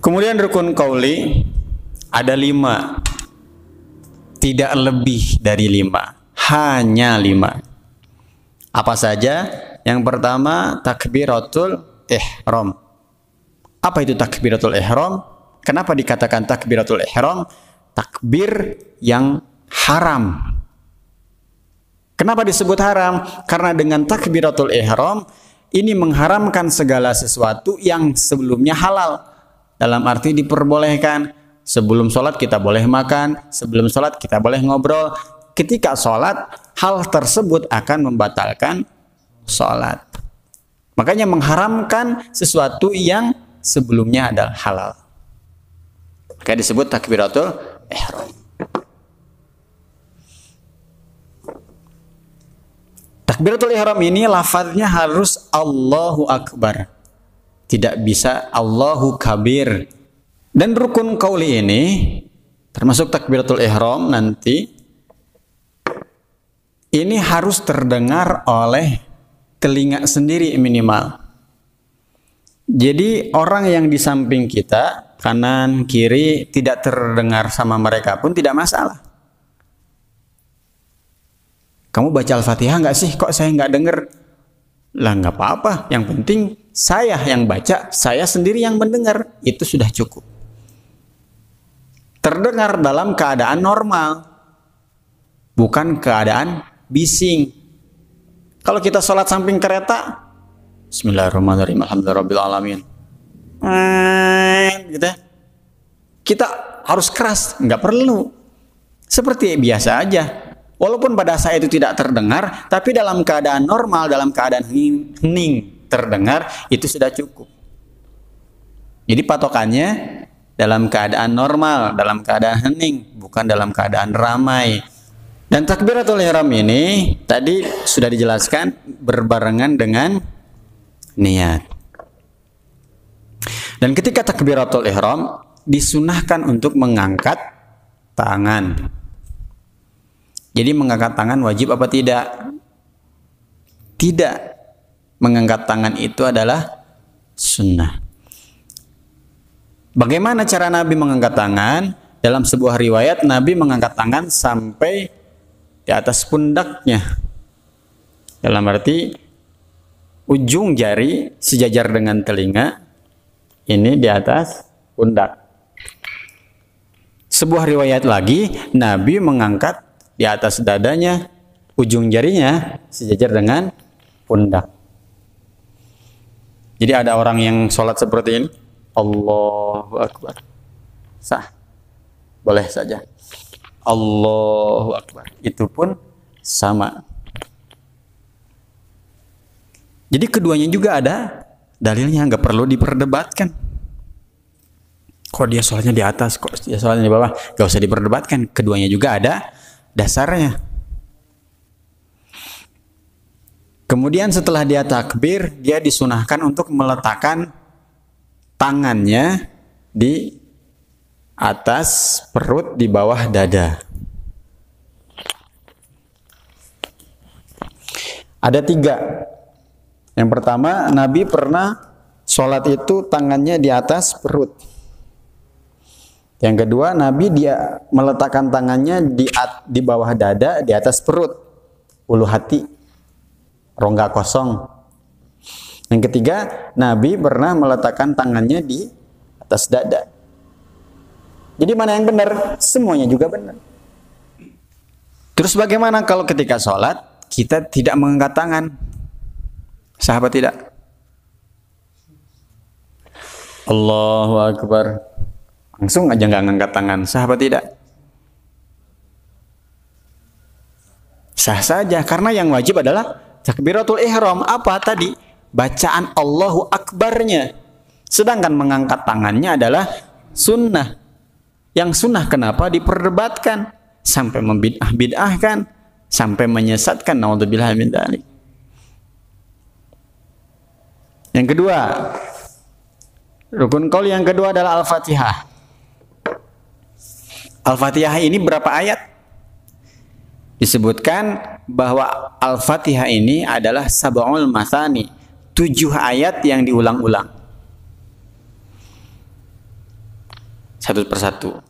Kemudian rukun qauli ada 5, tidak lebih dari 5, hanya 5. Apa saja? Yang pertama takbiratul ihram. Apa itu takbiratul ihram? Kenapa dikatakan takbiratul ihram? Takbir yang haram. Kenapa disebut haram? Karena dengan takbiratul ihram ini mengharamkan segala sesuatu yang sebelumnya halal. Dalam arti diperbolehkan. Sebelum sholat kita boleh makan, sebelum sholat kita boleh ngobrol. Ketika sholat, hal tersebut akan membatalkan sholat. Makanya mengharamkan sesuatu yang sebelumnya adalah halal. Maka disebut takbiratul ihram. Takbiratul ihram ini lafaznya harus Allahu Akbar. Tidak bisa Allahu Kabir. Dan rukun qauli ini termasuk takbiratul ihram nanti ini harus terdengar oleh telinga sendiri minimal. Jadi orang yang di samping kita, kanan, kiri, tidak terdengar sama mereka pun tidak masalah. Kamu baca Al-Fatihah nggak sih? Kok saya nggak denger? Lah nggak apa-apa. Yang penting saya yang baca, saya sendiri yang mendengar. Itu sudah cukup. Terdengar dalam keadaan normal. Bukan keadaan bising. Kalau kita sholat samping kereta, Bismillahirrahmanirrahim, alhamdulillahirrahmanirrahim, gitu ya. Kita harus keras, nggak perlu. Seperti biasa aja. Walaupun pada saat itu tidak terdengar, tapi dalam keadaan normal, dalam keadaan hening terdengar, itu sudah cukup. Jadi patokannya dalam keadaan normal, dalam keadaan hening, bukan dalam keadaan ramai. Dan takbiratul ihram ini tadi sudah dijelaskan berbarengan dengan niat. Dan ketika takbiratul ihram disunahkan untuk mengangkat tangan. Jadi mengangkat tangan wajib apa tidak? Tidak. Mengangkat tangan itu adalah sunnah. Bagaimana cara Nabi mengangkat tangan? Dalam sebuah riwayat Nabi mengangkat tangan sampai di atas pundaknya. Dalam arti ujung jari sejajar dengan telinga ini di atas pundak. Sebuah riwayat lagi Nabi mengangkat di atas dadanya, ujung jarinya sejajar dengan pundak. Jadi ada orang yang sholat seperti ini, Allahu Akbar, sah, boleh saja. Allahu Akbar, itu pun sama. Jadi keduanya juga ada dalilnya, nggak perlu diperdebatkan. Kok dia sholatnya di atas, kok dia sholatnya di bawah, nggak usah diperdebatkan. Keduanya juga ada dasarnya. Kemudian setelah dia takbir, dia disunahkan untuk meletakkan tangannya di atas perut di bawah dada. Ada 3. Yang pertama, Nabi pernah sholat itu tangannya di atas perut. Yang kedua, Nabi dia meletakkan tangannya di bawah dada, di atas perut, ulu hati, rongga kosong. Yang ketiga, Nabi pernah meletakkan tangannya di atas dada. Jadi mana yang benar? Semuanya juga benar. Terus bagaimana kalau ketika sholat kita tidak mengangkat tangan? Sahabat tidak? Allahu Akbar, langsung aja nggak ngangkat tangan. Sahabat tidak? Sah saja, karena yang wajib adalah takbiratul ihram. Apa tadi? Bacaan Allahu Akbarnya. Sedangkan mengangkat tangannya adalah sunnah. Yang sunnah kenapa diperdebatkan? Sampai membid'ah-bid'ahkan, sampai menyesatkan, naudzubillah min dzalik. Yang kedua, rukun qaul yang kedua adalah Al-Fatihah. Al-Fatihah ini berapa ayat? Disebutkan bahwa Al-Fatihah ini adalah sab'ul mathani, 7 ayat yang diulang-ulang. satu persatu.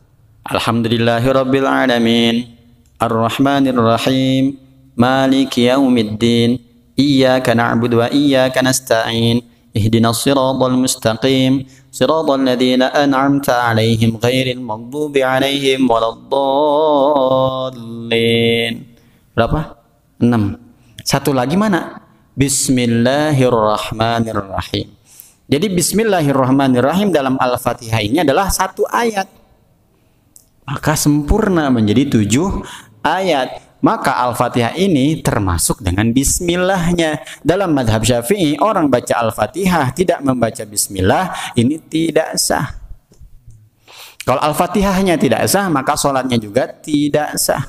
Alhamdulillahirabbil alamin, arrahmanir rahim, maliki yaumiddin, iyyaka na'budu wa iyyaka nasta'in, ihdinas siratal mustaqim, siratal ladzina an'amta 'alaihim ghairil maghdubi 'alaihim waladdallin. Berapa? 6. Satu lagi mana? Bismillahirrahmanirrahim. Jadi bismillahirrahmanirrahim dalam Al-Fatihah ini adalah satu ayat. Maka sempurna menjadi 7 ayat. Maka Al-Fatihah ini termasuk dengan bismillahnya. Dalam madhab Syafi'i, orang baca Al-Fatihah tidak membaca bismillah, ini tidak sah. Kalau Al-Fatihahnya tidak sah, maka sholatnya juga tidak sah.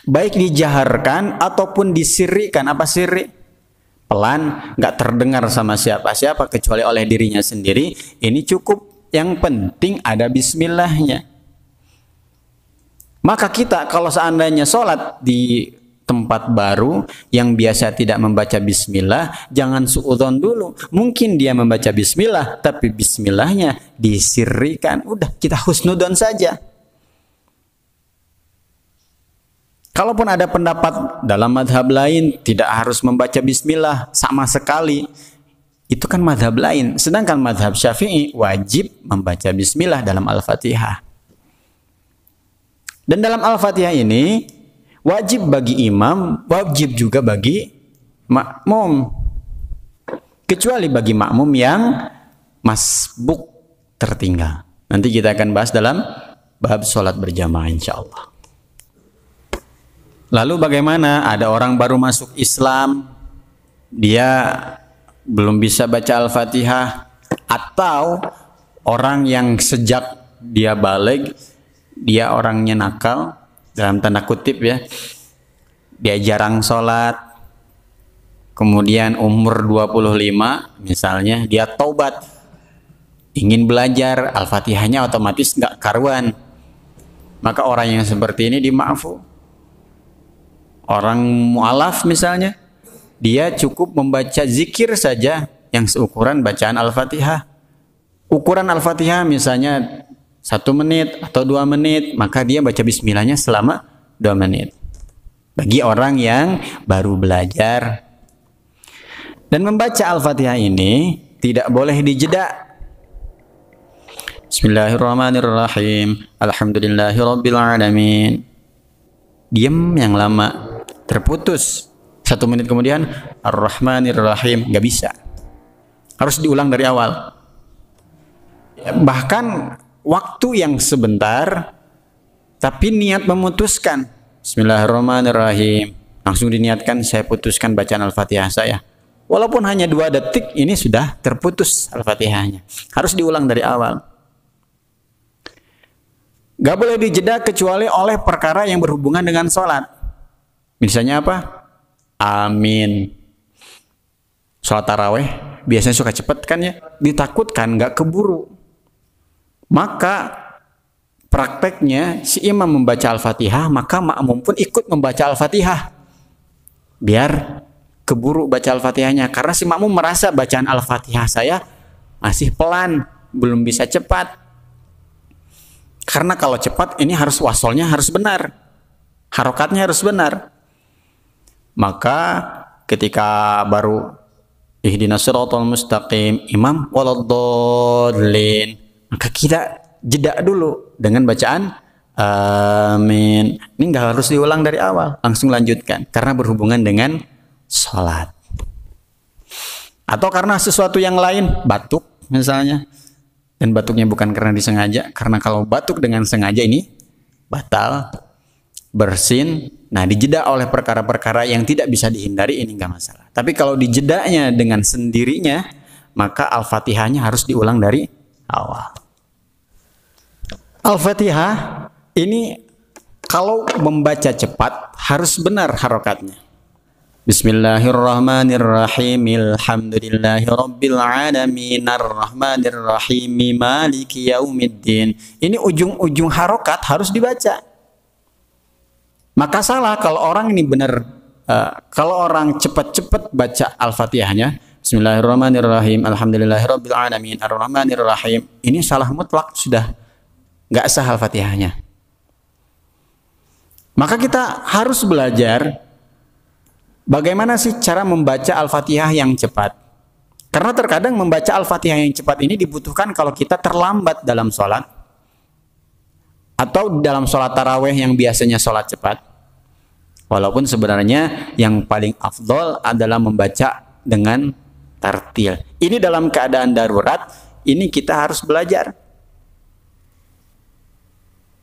Baik dijaharkan ataupun disirrikan. Apa sirri? Pelan, nggak terdengar sama siapa-siapa kecuali oleh dirinya sendiri. Ini cukup. Yang penting ada bismillahnya. Maka kita kalau seandainya sholat di tempat baru yang biasa tidak membaca bismillah, jangan suudzon dulu. Mungkin dia membaca bismillah, tapi bismillahnya disirrikan. Udah, kita husnudon saja. Kalaupun ada pendapat dalam madhab lain tidak harus membaca bismillah sama sekali, itu kan madhab lain. Sedangkan madhab Syafi'i wajib membaca bismillah dalam Al-Fatihah. Dan dalam Al-Fatihah ini wajib bagi imam, wajib juga bagi makmum. Kecuali bagi makmum yang masbuk tertinggal. Nanti kita akan bahas dalam bab sholat berjamaah insyaallah. Lalu bagaimana? Ada orang baru masuk Islam, dia belum bisa baca Al-Fatihah, atau orang yang sejak dia balik, dia orangnya nakal, dalam tanda kutip ya, dia jarang sholat, kemudian umur 25 misalnya, dia taubat, ingin belajar, Al-Fatihahnya otomatis nggak karuan, maka orang yang seperti ini dimaafu. Orang mu'alaf misalnya, dia cukup membaca zikir saja yang seukuran bacaan Al-Fatihah. Ukuran Al-Fatihah misalnya 1 menit atau 2 menit, maka dia baca bismillahnya selama 2 menit. Bagi orang yang baru belajar. Dan membaca Al-Fatihah ini tidak boleh dijeda. Bismillahirrahmanirrahim. Alhamdulillahirabbil alamin. Diam yang lama, terputus. 1 menit kemudian Ar-Rahmanir-Rahim, nggak bisa, harus diulang dari awal. Bahkan waktu yang sebentar tapi niat memutuskan Bismillahirrahmanirrahim, langsung diniatkan saya putuskan bacaan Al-Fatihah saya, walaupun hanya 2 detik ini sudah terputus Al-Fatihahnya, harus diulang dari awal. Gak boleh dijeda kecuali oleh perkara yang berhubungan dengan sholat. Misalnya apa? Amin. Sholat taraweh biasanya suka cepat kan ya, ditakutkan nggak keburu. Maka prakteknya si imam membaca Al-Fatihah, maka makmum pun ikut membaca Al-Fatihah. Biar keburu baca Al-Fatihahnya, karena si makmum merasa bacaan Al-Fatihah saya masih pelan, belum bisa cepat. Karena kalau cepat ini harus wasolnya harus benar, harokatnya harus benar. Maka ketika baru ihdinas siratal mustaqim, imam waladdallin, maka kita jeda dulu dengan bacaan amin. Ini nggak harus diulang dari awal, langsung lanjutkan karena berhubungan dengan sholat. Atau karena sesuatu yang lain, batuk misalnya, dan batuknya bukan karena disengaja, karena kalau batuk dengan sengaja ini batal, bersin. Nah, dijeda oleh perkara-perkara yang tidak bisa dihindari, ini nggak masalah. Tapi kalau dijedanya dengan sendirinya, maka Al-Fatihahnya harus diulang dari awal. Al-Fatihah ini kalau membaca cepat harus benar harokatnya. Bismillahirrahmanirrahim. Alhamdulillahirabbil alamin arrahmanirrahim maliki yaumiddin. Ini ujung-ujung harokat harus dibaca. Maka salah kalau orang ini benar, kalau orang cepat-cepat baca Al-Fatihahnya Bismillahirrahmanirrahim. Alhamdulillahirabbil alamin. Arrahmanirrahim. Ini salah mutlak, sudah nggak sah Al-Fatihahnya. Maka kita harus belajar bagaimana sih cara membaca Al-Fatihah yang cepat. Karena terkadang membaca Al-Fatihah yang cepat ini dibutuhkan kalau kita terlambat dalam sholat. Atau dalam sholat taraweh yang biasanya sholat cepat. Walaupun sebenarnya yang paling afdol adalah membaca dengan tartil. Ini dalam keadaan darurat, ini kita harus belajar.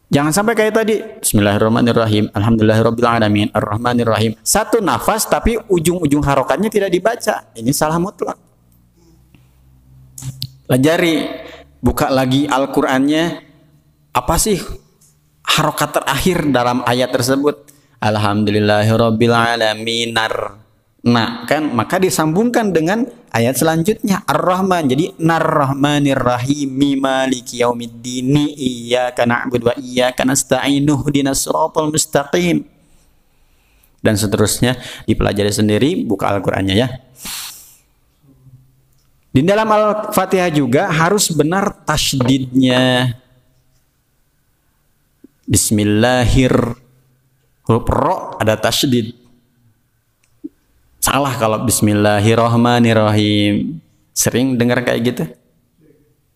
Jangan sampai kayak tadi, Bismillahirrahmanirrahim, Alhamdulillahirabbil alamin, Arrahmanirrahim. Satu nafas tapi ujung-ujung harokatnya tidak dibaca. Ini salah mutlak. Pelajari, buka lagi Al-Qur'annya. Apa sih harokat terakhir dalam ayat tersebut? Alhamdulillahirabbil alamin. Nah, kan maka disambungkan dengan ayat selanjutnya Ar-Rahman. Jadi Nar-Rahmanir-Rahim Maliki Yaumiddin Iyyaka na'budu wa iyyaka nasta'in ihdinas siratal mustaqim. Dan seterusnya dipelajari sendiri, buka Al-Qur'annya ya. Di dalam Al-Fatihah juga harus benar tasydidnya. Bismillahir, huruf ro ada tasydid. Salah kalau Bismillahirrahmanirrahim. Sering dengar kayak gitu?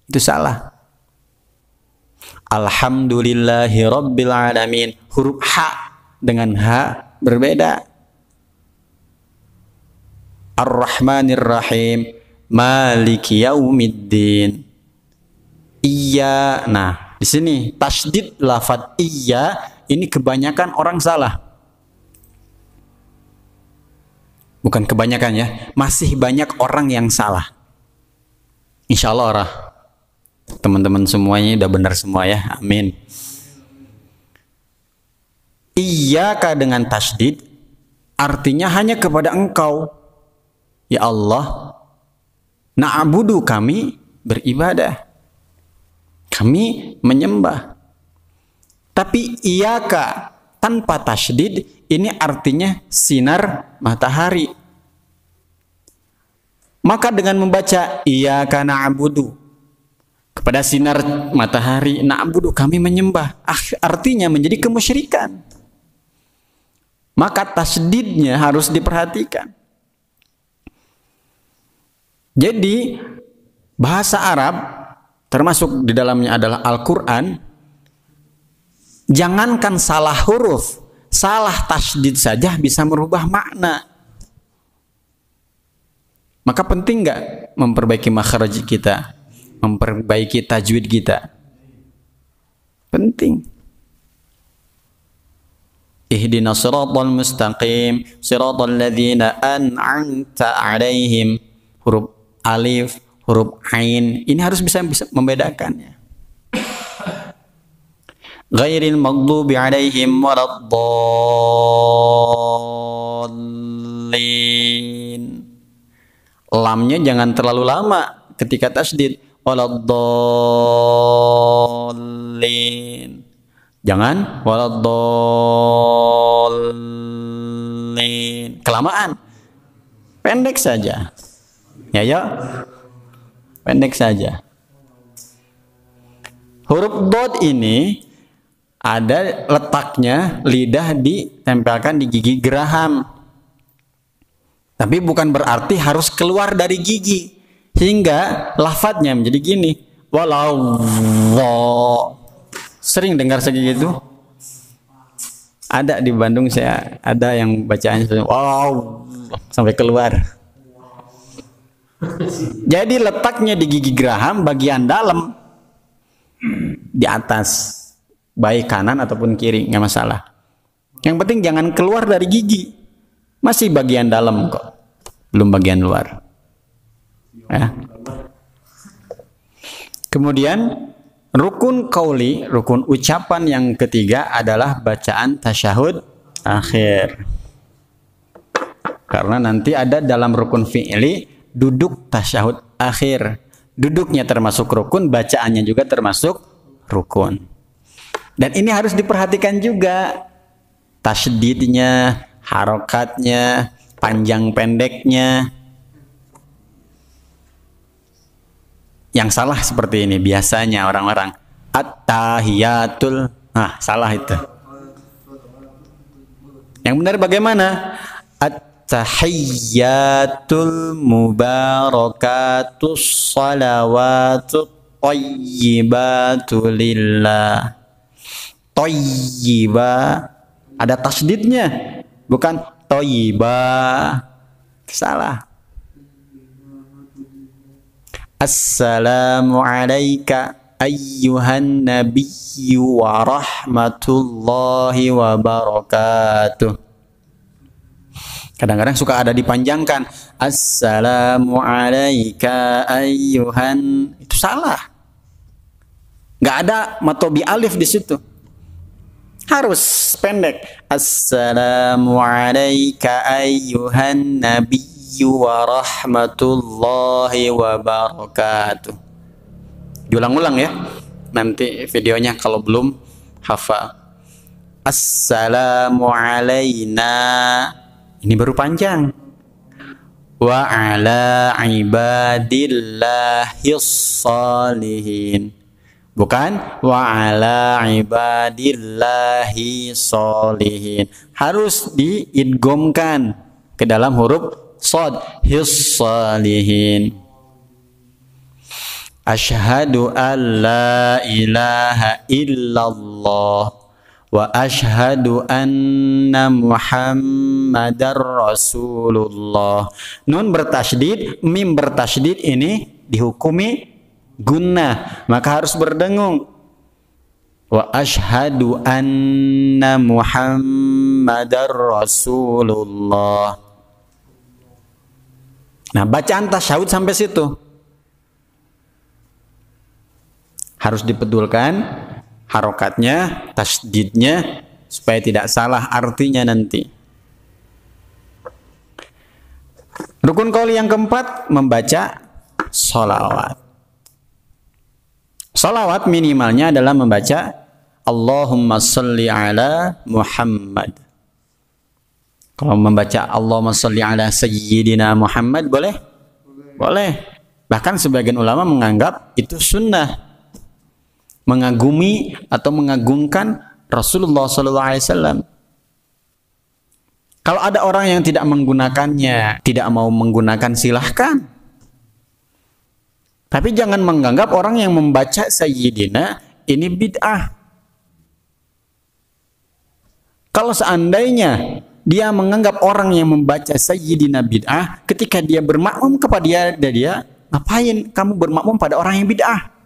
Itu salah. Alhamdulillahirabbil alamin. Huruf H dengan H berbeda. Ar-Rahmanir-Rahim. Maliki Yaumiddin. Iya. Nah, di sini tasydid lafadz iya ini kebanyakan orang salah. Bukan kebanyakan ya, masih banyak orang yang salah. Insya Allah teman-teman semuanya udah benar semua ya, amin. Iyyaka dengan tasydid artinya hanya kepada Engkau, ya Allah. Na'budu kami beribadah, kami menyembah. Tapi iyyaka tanpa tasydid ini artinya sinar matahari. Maka dengan membaca iyyaka na'budu kepada sinar matahari, na'budu kami menyembah, artinya menjadi kemusyrikan. Maka tasydidnya harus diperhatikan. Jadi bahasa Arab termasuk di dalamnya adalah Al-Quran. Jangankan salah huruf, salah tasydid saja bisa merubah makna. Maka penting nggak memperbaiki makhraj kita, memperbaiki tajwid kita? Penting. Ihdinas siratal mustaqim, siratal ladzina an'amta 'alaihim. Huruf alif, huruf ain, ini harus bisa membedakannya. Ghairil maghdubi 'alaihim waladdallin. Lamnya jangan terlalu lama ketika tasydid. Waladdallin. Jangan waladdallin. Kelamaan. Pendek saja. Ya. Pendek saja. Huruf dod ini ada letaknya, lidah ditempelkan di gigi geraham. Tapi bukan berarti harus keluar dari gigi. Hingga lafadznya menjadi gini. Walau. Sering dengar segitu? Ada di Bandung, saya ada yang bacaannya wow sampai keluar. Jadi letaknya di gigi geraham bagian dalam, di atas, baik kanan ataupun kiri, nggak masalah. Yang penting jangan keluar dari gigi. Masih bagian dalam kok, belum bagian luar. Ya. Kemudian rukun qauli, rukun ucapan yang ketiga adalah bacaan tasyahud akhir. Karena nanti ada dalam rukun fi'li duduk tasyahud akhir. Duduknya termasuk rukun, bacaannya juga termasuk rukun. Dan ini harus diperhatikan juga tasydidnya, harokatnya, panjang pendeknya. Yang salah seperti ini biasanya orang-orang. At-tahiyatul. Nah, salah itu. Yang benar bagaimana? At-tahiyyatul mubarakatus salawatut thayyibatu lillah. Thayyiba ada tasdidnya, bukan thayyiba. Salah. Assalamu alayka ayyuhan nabiyyu wa rahmatullahi wa barakatuh. Kadang-kadang suka ada dipanjangkan. Assalamu alayka ayyuhan. Itu salah. Nggak ada matobi alif di situ. Harus pendek. Assalamu alayka ayyuhan nabiyyu wa rahmatullahi wa barakatuh. Diulang-ulang ya. Nanti videonya kalau belum hafal. Assalamu alayna. Ini baru panjang. Wa ala ibadillahis salihin. Bukan wa ala ibadillahi sholihin. Harus diidghamkan ke dalam huruf shad. His sholihin. Asyhadu an la ilaha illallah wa asyhadu anna Muhammadar Rasulullah. Nun bertasydid, mim bertasydid ini dihukumi gunnah, maka harus berdengung. Wa asyhadu anna Muhammadar Rasulullah. Nah, bacaan tasyahud sampai situ harus dibetulkan harokatnya, tasdidnya, supaya tidak salah artinya nanti. Rukun qauli yang keempat, membaca sholawat. Sholawat minimalnya adalah membaca Allahumma sholli ala Muhammad. Kalau membaca Allahumma sholli ala Sayyidina Muhammad boleh? Boleh. Bahkan sebagian ulama menganggap itu sunnah. Mengagumi atau mengagungkan Rasulullah SAW. Kalau ada orang yang tidak menggunakannya, tidak mau menggunakan, silahkan. Tapi jangan menganggap orang yang membaca Sayyidina ini bid'ah. Kalau seandainya dia menganggap orang yang membaca Sayyidina bid'ah, ketika dia bermakmum kepada dia, ngapain kamu bermakmum pada orang yang bid'ah?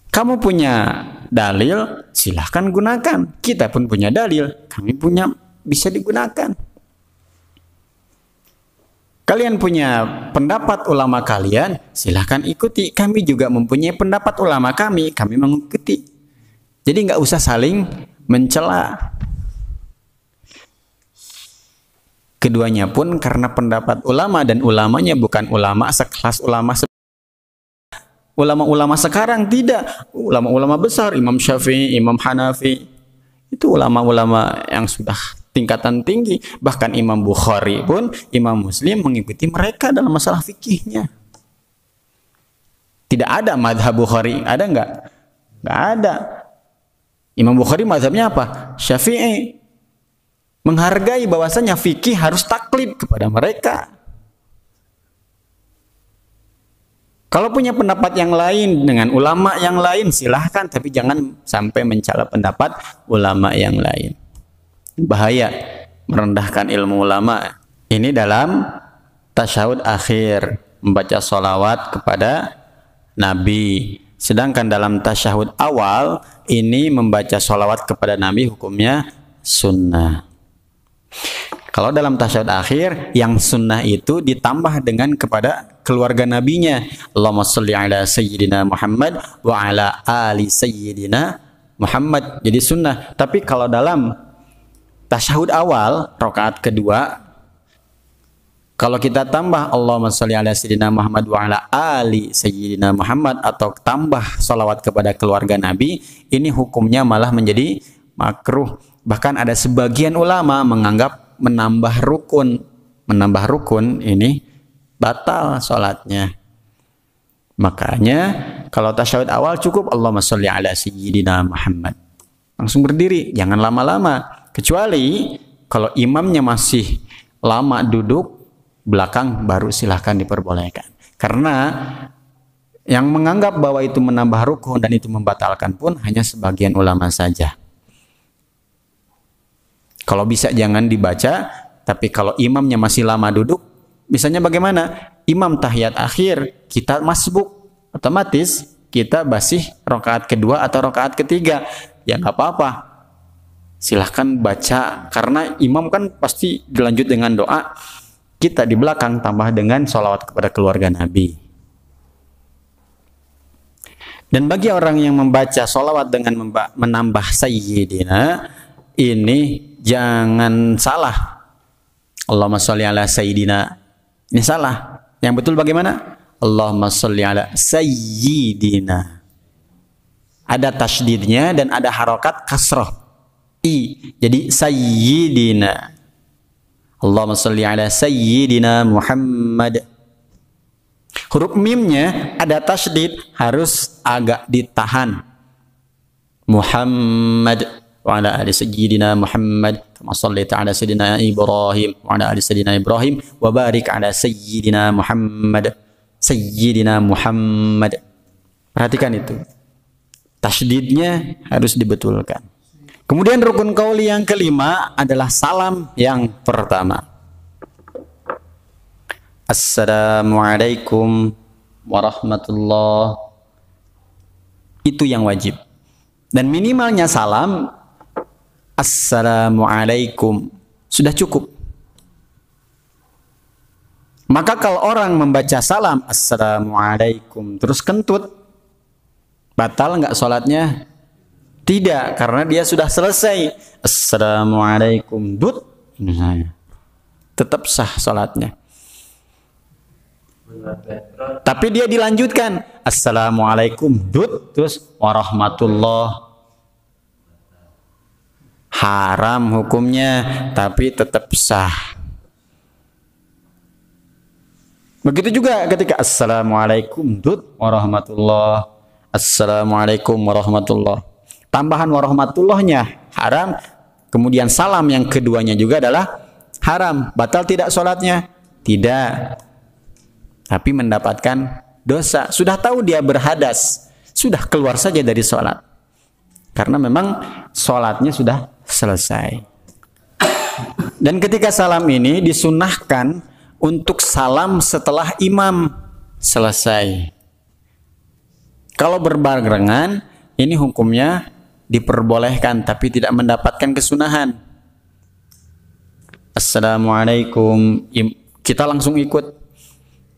Kamu punya dalil, silahkan gunakan. Kita pun punya dalil, kami punya, bisa digunakan. Kalian punya pendapat ulama kalian, silahkan ikuti. Kami juga mempunyai pendapat ulama kami mengikuti. Jadi nggak usah saling mencela. Keduanya pun karena pendapat ulama, dan ulamanya bukan ulama sekelas ulama-ulama sekarang, tidak. Ulama-ulama besar, Imam Syafi'i, Imam Hanafi, itu ulama-ulama yang sudah tingkatan tinggi. Bahkan Imam Bukhari pun, Imam Muslim mengikuti mereka dalam masalah fikihnya. Tidak ada madhab Bukhari, ada nggak? Nggak ada. Imam Bukhari madhabnya apa? Syafi'i. Menghargai bahwasanya fikih harus taklid kepada mereka. Kalau punya pendapat yang lain dengan ulama yang lain, silahkan, tapi jangan sampai mencela pendapat ulama yang lain. Bahaya merendahkan ilmu ulama. Ini dalam tasyahud akhir, membaca sholawat kepada Nabi. Sedangkan dalam tasyahud awal, ini membaca sholawat kepada Nabi hukumnya sunnah. Kalau dalam tasyahud akhir, yang sunnah itu ditambah dengan kepada keluarga nabinya. Allahumma sholli ala Sayyidina Muhammad wa ala ali Sayyidina Muhammad. Jadi sunnah. Tapi kalau dalam tasyahud awal, rakaat kedua, kalau kita tambah Allahumma sholli ala Sayyidina Muhammad wa ala ali Sayyidina Muhammad, atau tambah sholawat kepada keluarga Nabi, ini hukumnya malah menjadi makruh. Bahkan ada sebagian ulama menganggap menambah rukun ini batal sholatnya. Makanya kalau tasyahud awal cukup Allahumma sholli ala sayyidina Muhammad. Langsung berdiri, jangan lama-lama. Kecuali kalau imamnya masih lama duduk, belakang baru silahkan diperbolehkan. Karena yang menganggap bahwa itu menambah rukun dan itu membatalkan pun hanya sebagian ulama saja. Kalau bisa jangan dibaca, tapi kalau imamnya masih lama duduk, misalnya bagaimana? Imam tahiyat akhir, kita masbuk, otomatis kita basih rakaat kedua atau rakaat ketiga. Ya nggak apa-apa, silahkan baca, karena imam kan pasti dilanjut dengan doa, kita di belakang tambah dengan sholawat kepada keluarga Nabi. Dan bagi orang yang membaca sholawat dengan menambah sayyidina, ini jangan salah. Allahumma sholli ala sayyidina, ini salah. Yang betul bagaimana? Allahumma sholli ala sayyidina. Ada tasydidnya dan ada harokat kasroh. I. Jadi sayyidina. Allahumma sholli ala sayyidina Muhammad. Huruf mimnya ada tasydid, harus agak ditahan. Muhammad. Wa ala ali sayyidina Muhammad kama shallaita ala sayyidina Ibrahim wa ala ali sayyidina Ibrahim wa barik ala sayyidina Muhammad. Sayyidina Muhammad. Perhatikan itu. Tasydidnya harus dibetulkan. Kemudian rukun qauli yang kelima adalah salam yang pertama. Assalamualaikum warahmatullahi. Itu yang wajib. Dan minimalnya salam Assalamualaikum sudah cukup. Maka kalau orang membaca salam Assalamualaikum terus kentut, batal nggak sholatnya? Tidak, karena dia sudah selesai Assalamualaikum dut, tetap sah sholatnya. Tapi dia dilanjutkan Assalamualaikum dut terus warahmatullah, haram hukumnya, tapi tetap sah. Begitu juga ketika Assalamualaikum dut warahmatullah, Assalamualaikum warahmatullah, tambahan warahmatullahnya haram, kemudian salam yang keduanya juga adalah haram. Batal tidak sholatnya? Tidak, tapi mendapatkan dosa. Sudah tahu dia berhadas, sudah keluar saja dari sholat, karena memang sholatnya sudah selesai. Dan ketika salam ini disunahkan untuk salam setelah imam selesai. Kalau berbarengan, ini hukumnya diperbolehkan tapi tidak mendapatkan kesunahan. Assalamualaikum, kita langsung ikut.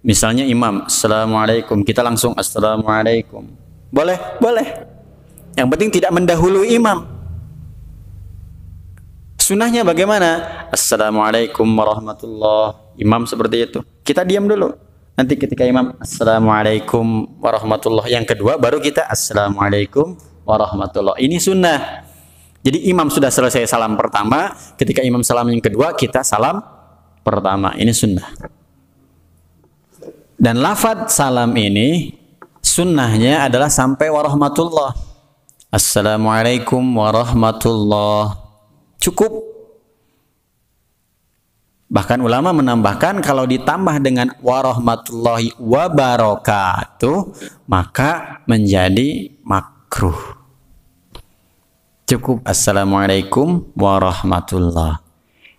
Misalnya imam Assalamualaikum, kita langsung Assalamualaikum. Boleh, boleh. Yang penting tidak mendahului imam. Sunnahnya bagaimana? Assalamualaikum warahmatullahi. Imam seperti itu. Kita diam dulu. Nanti ketika imam Assalamualaikum warahmatullahi, yang kedua baru kita Assalamualaikum warahmatullahi. Ini sunnah. Jadi imam sudah selesai salam pertama, ketika imam salam yang kedua kita salam pertama. Ini sunnah. Dan lafadz salam ini sunnahnya adalah sampai warahmatullah. Assalamualaikum warahmatullah. Cukup. Bahkan ulama menambahkan kalau ditambah dengan warahmatullahi wabarakatuh maka menjadi makruh. Cukup Assalamualaikum warahmatullah.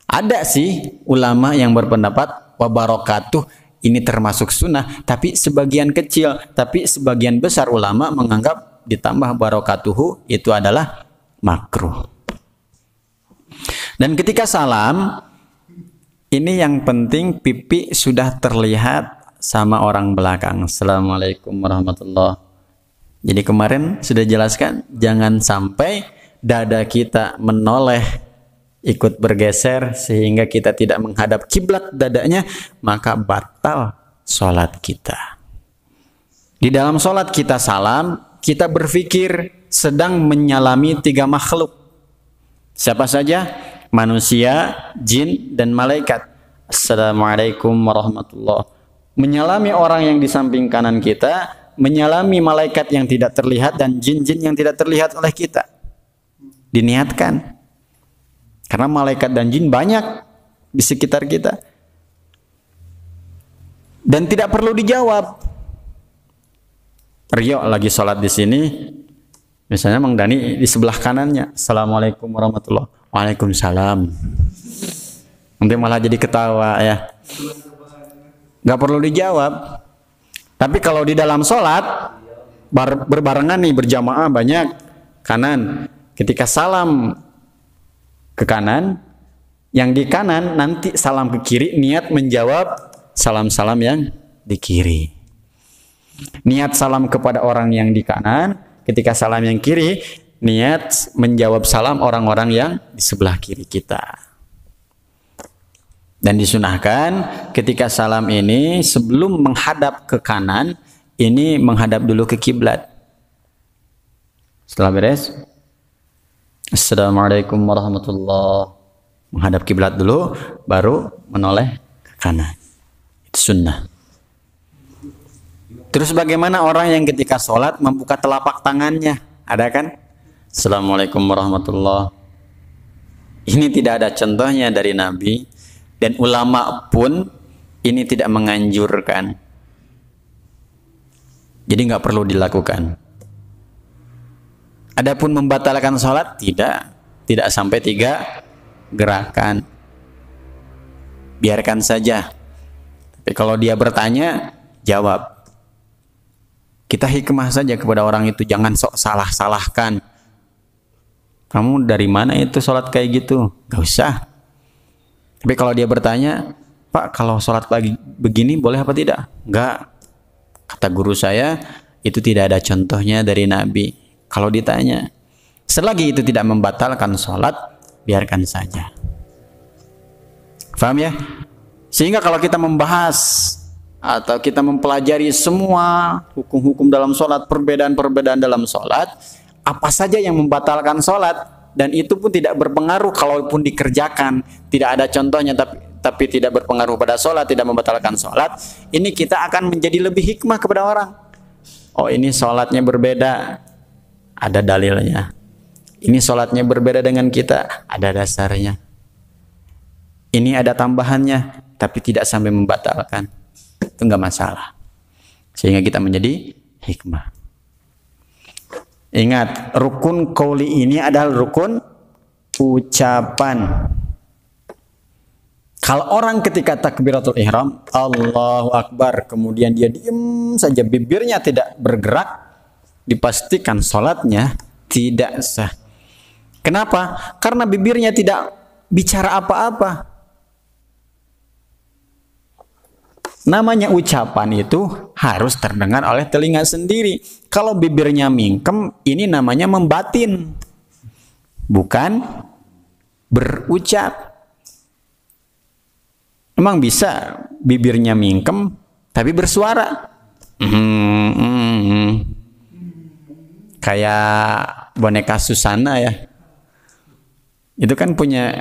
Ada sih ulama yang berpendapat wabarakatuh ini termasuk sunnah, tapi sebagian kecil, tapi sebagian besar ulama menganggap ditambah barakatuhu itu adalah makruh. Dan ketika salam, ini yang penting pipi sudah terlihat sama orang belakang. Assalamualaikum warahmatullahi. Jadi kemarin sudah jelaskan, jangan sampai dada kita menoleh ikut bergeser sehingga kita tidak menghadap kiblat dadanya, maka batal sholat kita. Di dalam sholat kita salam, kita berpikir sedang menyalami 3 makhluk. Siapa saja? Manusia, jin, dan malaikat. Assalamualaikum warahmatullahi. menyalami orang yang di samping kanan kita, menyalami malaikat yang tidak terlihat dan jin-jin yang tidak terlihat oleh kita. Diniatkan. Karena malaikat dan jin banyak di sekitar kita. Dan tidak perlu dijawab. Rio lagi sholat di sini, misalnya Mang Dani di sebelah kanannya, Assalamualaikum warahmatullahi wabarakatuh. Waalaikumsalam. Nanti malah jadi ketawa ya. Gak perlu dijawab. Tapi kalau di dalam sholat berbarengan nih, berjamaah banyak kanan, ketika salam ke kanan, yang di kanan nanti salam ke kiri, niat menjawab salam-salam yang di kiri. Niat salam kepada orang yang di kanan, ketika salam yang kiri, niat menjawab salam orang-orang yang di sebelah kiri kita. Dan disunahkan ketika salam ini sebelum menghadap ke kanan, ini menghadap dulu ke kiblat. Setelah beres, Assalamualaikum warahmatullahi wabarakatuh, menghadap kiblat dulu, baru menoleh ke kanan. Itu sunnah. Terus bagaimana orang yang ketika sholat membuka telapak tangannya? Ada kan? Assalamualaikum warahmatullahi wabarakatuh. Ini tidak ada contohnya dari Nabi. Dan ulama pun ini tidak menganjurkan. Jadi nggak perlu dilakukan. Adapun membatalkan sholat, tidak sampai 3 gerakan. Biarkan saja. Tapi kalau dia bertanya, jawab. Kita hikmah saja kepada orang itu, jangan sok salah-salahkan. Kamu dari mana itu sholat kayak gitu? Gak usah. Tapi kalau dia bertanya, Pak, kalau sholat pagi begini boleh apa tidak? Enggak. Kata guru saya, itu tidak ada contohnya dari Nabi. Kalau ditanya, selagi itu tidak membatalkan sholat, biarkan saja. Paham ya? Sehingga kalau kita membahas atau kita mempelajari semua hukum-hukum dalam sholat, perbedaan-perbedaan dalam sholat, apa saja yang membatalkan sholat, dan itu pun tidak berpengaruh kalaupun dikerjakan, tidak ada contohnya, tapi tidak berpengaruh pada sholat, tidak membatalkan sholat. Ini kita akan menjadi lebih hikmah kepada orang. Oh, ini sholatnya berbeda, ada dalilnya. Ini sholatnya berbeda dengan kita, ada dasarnya. Ini ada tambahannya, tapi tidak sampai membatalkan. Itu enggak masalah. Sehingga kita menjadi hikmah. Ingat, rukun qauli ini adalah rukun ucapan. Kalau orang ketika takbiratul ihram, Allahu Akbar, kemudian dia diam saja, bibirnya tidak bergerak, dipastikan sholatnya tidak sah. Kenapa? Karena bibirnya tidak bicara apa-apa. Namanya ucapan itu harus terdengar oleh telinga sendiri. Kalau bibirnya mingkem, ini namanya membatin, bukan berucap. Emang bisa bibirnya mingkem tapi bersuara? Kayak boneka Susana ya. Itu kan punya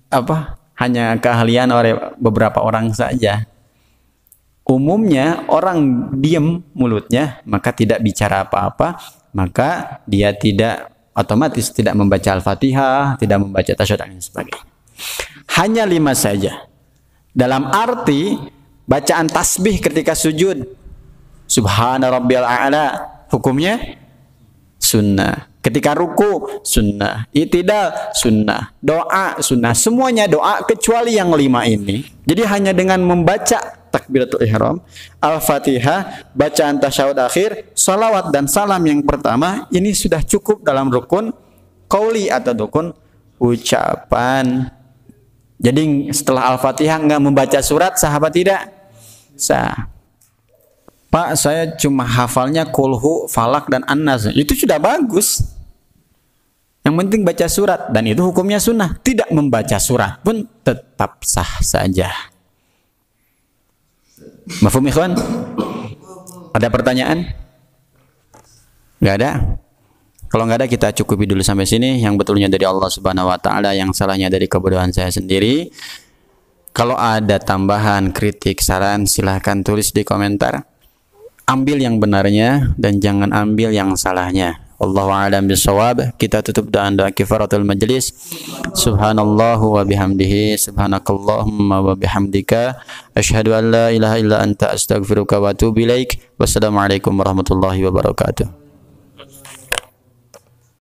apa? Hanya keahlian oleh beberapa orang saja. Umumnya orang diam mulutnya, maka tidak bicara apa-apa, maka dia tidak otomatis tidak membaca Al-Fatihah, tidak membaca tasyahud dan sebagainya. Hanya 5 saja. Dalam arti bacaan tasbih ketika sujud, Subhana rabbiyal a'la, hukumnya sunnah. Ketika ruku, sunnah. I'tidal, sunnah. Doa, sunnah. Semuanya doa kecuali yang 5 ini. Jadi hanya dengan membaca takbiratul ihram, Al-Fatihah, bacaan tasyahud akhir, salawat dan salam yang pertama, ini sudah cukup dalam rukun qauli atau rukun ucapan. Jadi setelah Al-Fatihah nggak membaca surat, sah apa tidak? Sah. Pak, saya cuma hafalnya kulhu, falak, dan an-nas. Itu sudah bagus. Yang penting baca surat, dan itu hukumnya sunnah. Tidak membaca surat pun tetap sah saja. Mafhum ikhwan? Ada pertanyaan? Nggak ada? Kalau nggak ada, kita cukupi dulu sampai sini. Yang betulnya dari Allah Subhanahu wa Ta'ala, yang salahnya dari kebodohan saya sendiri. Kalau ada tambahan, kritik, saran, silahkan tulis di komentar. Ambil yang benarnya dan jangan ambil yang salahnya. Wallahu a'lam bishawab. Kita tutup dengan doa kifaratul majlis. Subhanallahu wa bihamdihi, subhanakallahumma wa bihamdika, asyhadu an la ilaha illa anta astaghfiruka wa atubu ilaik. Wassalamualaikum warahmatullahi wabarakatuh.